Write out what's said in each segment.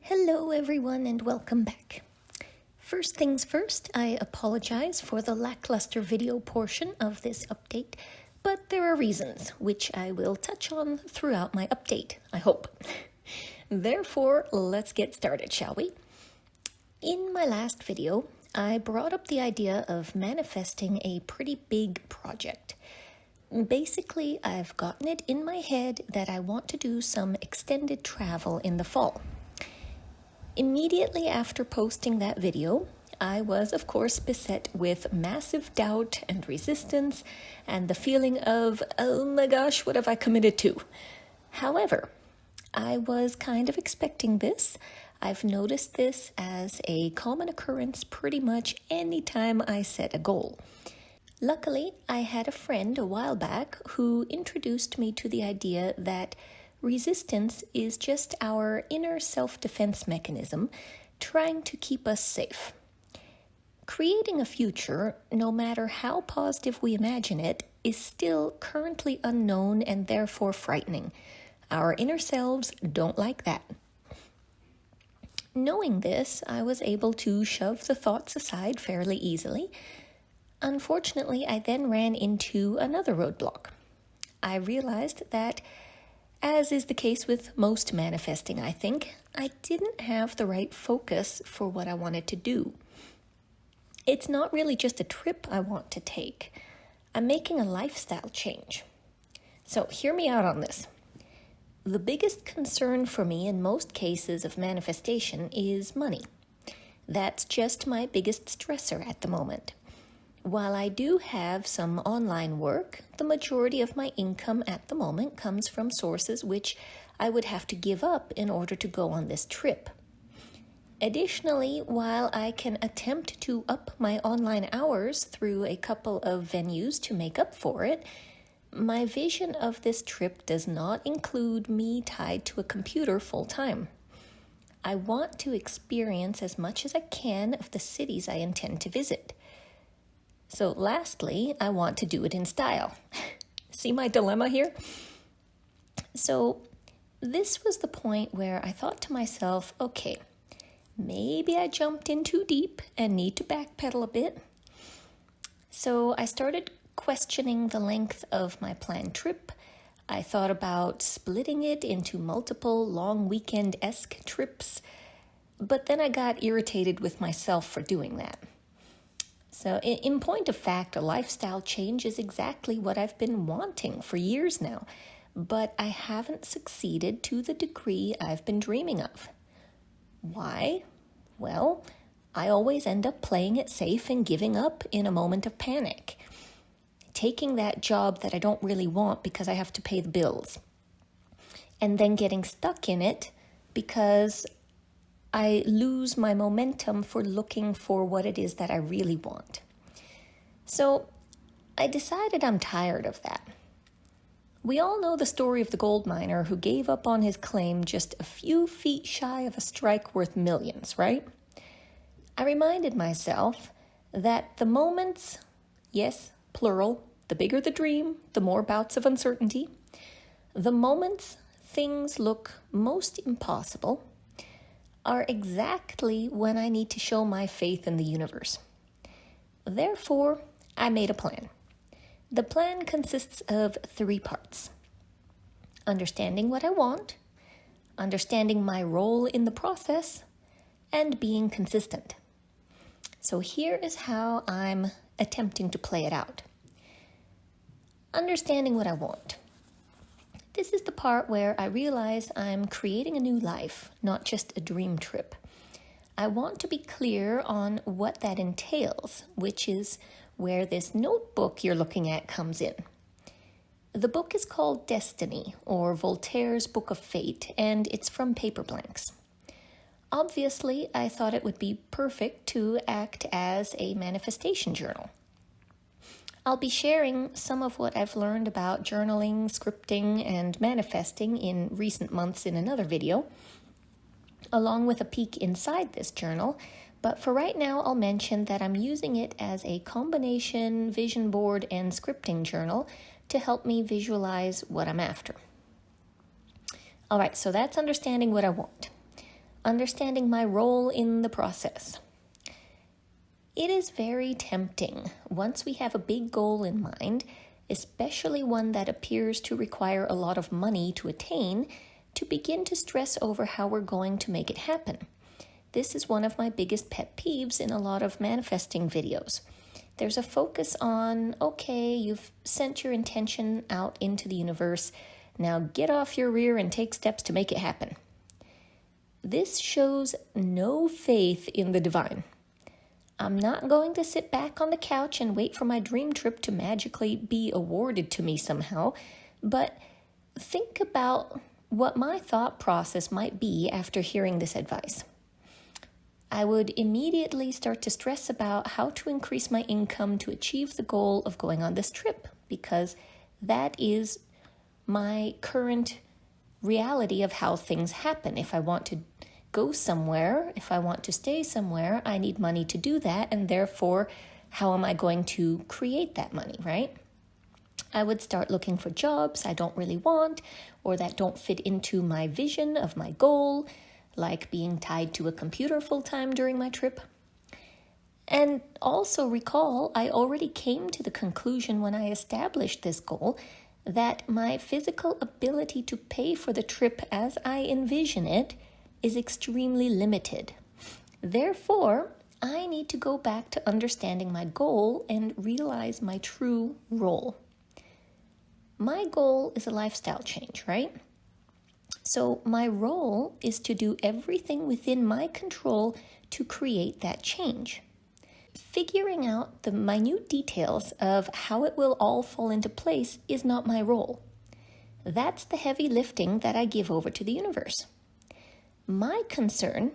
Hello everyone and welcome back. First things first, I apologize for the lackluster video portion of this update, but there are reasons which I will touch on throughout my update, I hope. Therefore, let's get started, shall we? In my last video, I brought up the idea of manifesting a pretty big project. Basically, I've gotten it in my head that I want to do some extended travel in the fall. Immediately after posting that video, I was, of course, beset with massive doubt and resistance and the feeling of, oh my gosh, what have I committed to? However, I was kind of expecting this. I've noticed this as a common occurrence pretty much any time I set a goal. Luckily, I had a friend a while back who introduced me to the idea that resistance is just our inner self-defense mechanism trying to keep us safe. Creating a future, no matter how positive we imagine it, is still currently unknown and therefore frightening. Our inner selves don't like that. Knowing this, I was able to shove the thoughts aside fairly easily. Unfortunately, I then ran into another roadblock. I realized that, as is the case with most manifesting, I think, I didn't have the right focus for what I wanted to do. It's not really just a trip I want to take. I'm making a lifestyle change. So hear me out on this. The biggest concern for me in most cases of manifestation is money. That's just my biggest stressor at the moment. While I do have some online work, the majority of my income at the moment comes from sources which I would have to give up in order to go on this trip. Additionally, while I can attempt to up my online hours through a couple of venues to make up for it, my vision of this trip does not include me tied to a computer full-time. I want to experience as much as I can of the cities I intend to visit. So lastly, I want to do it in style. See my dilemma here? So this was the point where I thought to myself, okay, maybe I jumped in too deep and need to backpedal a bit. So I started questioning the length of my planned trip. I thought about splitting it into multiple long weekend-esque trips, but then I got irritated with myself for doing that. So in point of fact, a lifestyle change is exactly what I've been wanting for years now, but I haven't succeeded to the degree I've been dreaming of. Why? Well, I always end up playing it safe and giving up in a moment of panic. Taking that job that I don't really want because I have to pay the bills. And then getting stuck in it because I lose my momentum for looking for what it is that I really want. So I decided I'm tired of that. We all know the story of the gold miner who gave up on his claim just a few feet shy of a strike worth millions, right? I reminded myself that the moments, yes, plural, the bigger the dream, the more bouts of uncertainty, the moments things look most impossible are exactly when I need to show my faith in the universe. Therefore, I made a plan. The plan consists of 3 parts. Understanding what I want, understanding my role in the process, and being consistent. So here is how I'm attempting to play it out. Understanding what I want. This is the part where I realize I'm creating a new life, not just a dream trip. I want to be clear on what that entails, which is where this notebook you're looking at comes in. The book is called Destiny, or Voltaire's Book of Fate, and it's from Paper Blanks. Obviously, I thought it would be perfect to act as a manifestation journal. I'll be sharing some of what I've learned about journaling, scripting, and manifesting in recent months in another video, along with a peek inside this journal, but for right now I'll mention that I'm using it as a combination vision board and scripting journal to help me visualize what I'm after. All right, so that's understanding what I want. understanding my role in the process. It is very tempting, once we have a big goal in mind, especially one that appears to require a lot of money to attain, to begin to stress over how we're going to make it happen. This is one of my biggest pet peeves in a lot of manifesting videos. There's a focus on, okay, you've sent your intention out into the universe, now get off your rear and take steps to make it happen. This shows no faith in the divine. I'm not going to sit back on the couch and wait for my dream trip to magically be awarded to me somehow, but think about what my thought process might be after hearing this advice. I would immediately start to stress about how to increase my income to achieve the goal of going on this trip, because that is my current reality of how things happen. If I want to go somewhere, if I want to stay somewhere, I need money to do that, and therefore, how am I going to create that money, right? I would start looking for jobs I don't really want, or that don't fit into my vision of my goal, like being tied to a computer full-time during my trip. And also recall, I already came to the conclusion when I established this goal that my physical ability to pay for the trip as I envision it is extremely limited. Therefore, I need to go back to understanding my goal and realize my true role. My goal is a lifestyle change, right? So my role is to do everything within my control to create that change. Figuring out the minute details of how it will all fall into place is not my role. That's the heavy lifting that I give over to the universe. My concern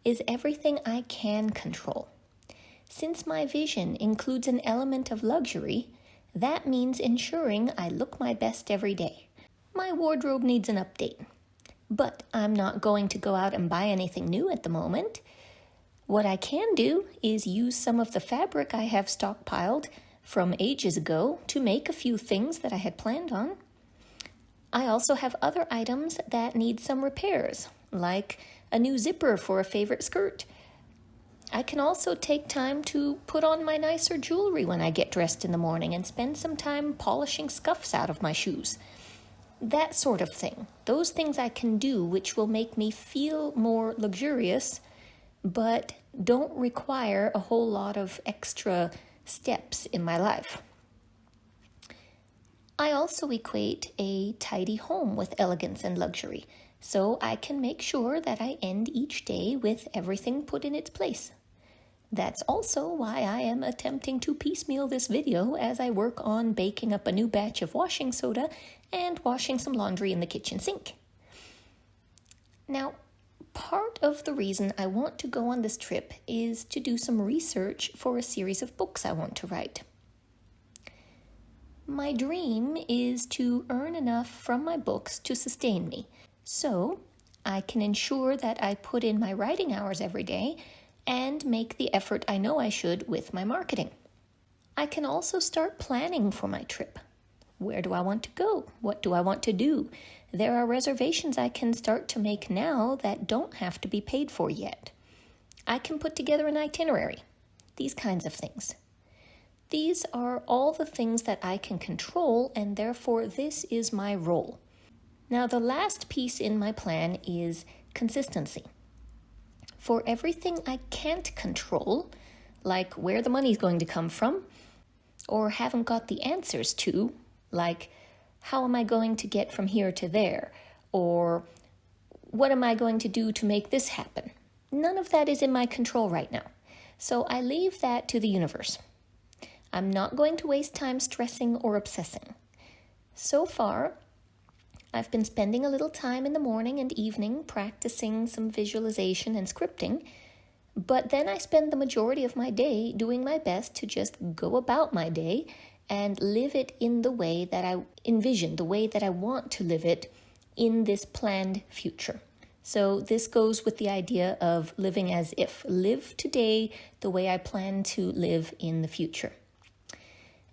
is everything I can control. Since my vision includes an element of luxury, that means ensuring I look my best every day. My wardrobe needs an update, but I'm not going to go out and buy anything new at the moment. What I can do is use some of the fabric I have stockpiled from ages ago to make a few things that I had planned on. I also have other items that need some repairs, like a new zipper for a favorite skirt. I can also take time to put on my nicer jewelry when I get dressed in the morning and spend some time polishing scuffs out of my shoes. That sort of thing. Those things I can do which will make me feel more luxurious, but don't require a whole lot of extra steps in my life. I also equate a tidy home with elegance and luxury, so I can make sure that I end each day with everything put in its place. That's also why I am attempting to piecemeal this video as I work on baking up a new batch of washing soda and washing some laundry in the kitchen sink. Now, part of the reason I want to go on this trip is to do some research for a series of books I want to write. My dream is to earn enough from my books to sustain me, so I can ensure that I put in my writing hours every day and make the effort I know I should with my marketing. I can also start planning for my trip. Where do I want to go? What do I want to do? There are reservations I can start to make now that don't have to be paid for yet. I can put together an itinerary. These kinds of things. These are all the things that I can control, and therefore this is my role. Now, the last piece in my plan is consistency. For everything I can't control, like where the money's going to come from, or haven't got the answers to, like how am I going to get from here to there, or what am I going to do to make this happen? None of that is in my control right now. So I leave that to the universe. I'm not going to waste time stressing or obsessing. So far, I've been spending a little time in the morning and evening practicing some visualization and scripting, but then I spend the majority of my day doing my best to just go about my day and live it in the way that I envision, the way that I want to live it in this planned future. So this goes with the idea of living as if. Live today the way I plan to live in the future.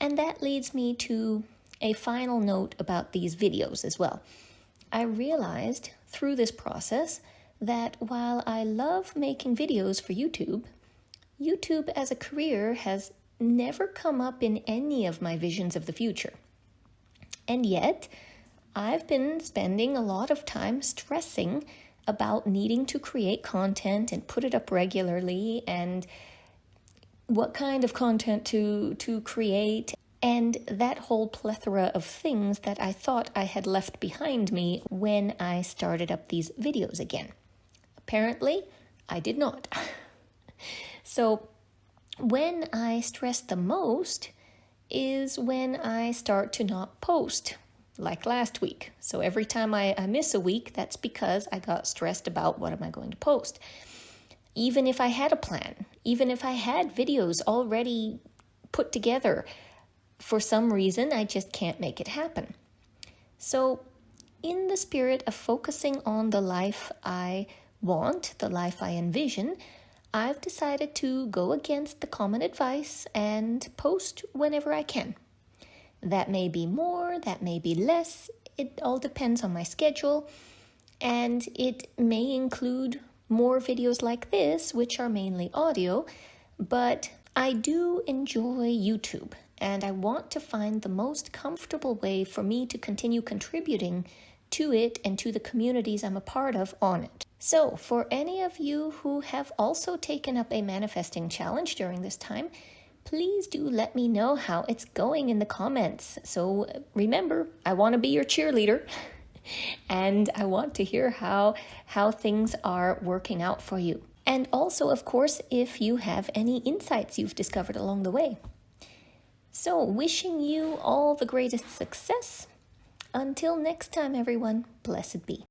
And that leads me to a final note about these videos as well. I realized through this process that while I love making videos for YouTube, YouTube as a career has never come up in any of my visions of the future. And yet, I've been spending a lot of time stressing about needing to create content and put it up regularly, and what kind of content to create, and that whole plethora of things that I thought I had left behind me when I started up these videos again. Apparently, I did not. So when I stress the most is when I start to not post, like last week. So every time I miss a week, that's because I got stressed about what am I going to post. Even if I had a plan, even if I had videos already put together, for some reason I just can't make it happen. So in the spirit of focusing on the life I want, the life I envision, I've decided to go against the common advice and post whenever I can. That may be more, that may be less, it all depends on my schedule, and it may include more videos like this, which are mainly audio, but I do enjoy YouTube, and I want to find the most comfortable way for me to continue contributing to it and to the communities I'm a part of on it. So for any of you who have also taken up a manifesting challenge during this time, please do let me know how it's going in the comments. So remember, I want to be your cheerleader and I want to hear how things are working out for you. And also, of course, if you have any insights you've discovered along the way. So wishing you all the greatest success. Until next time, everyone, blessed be.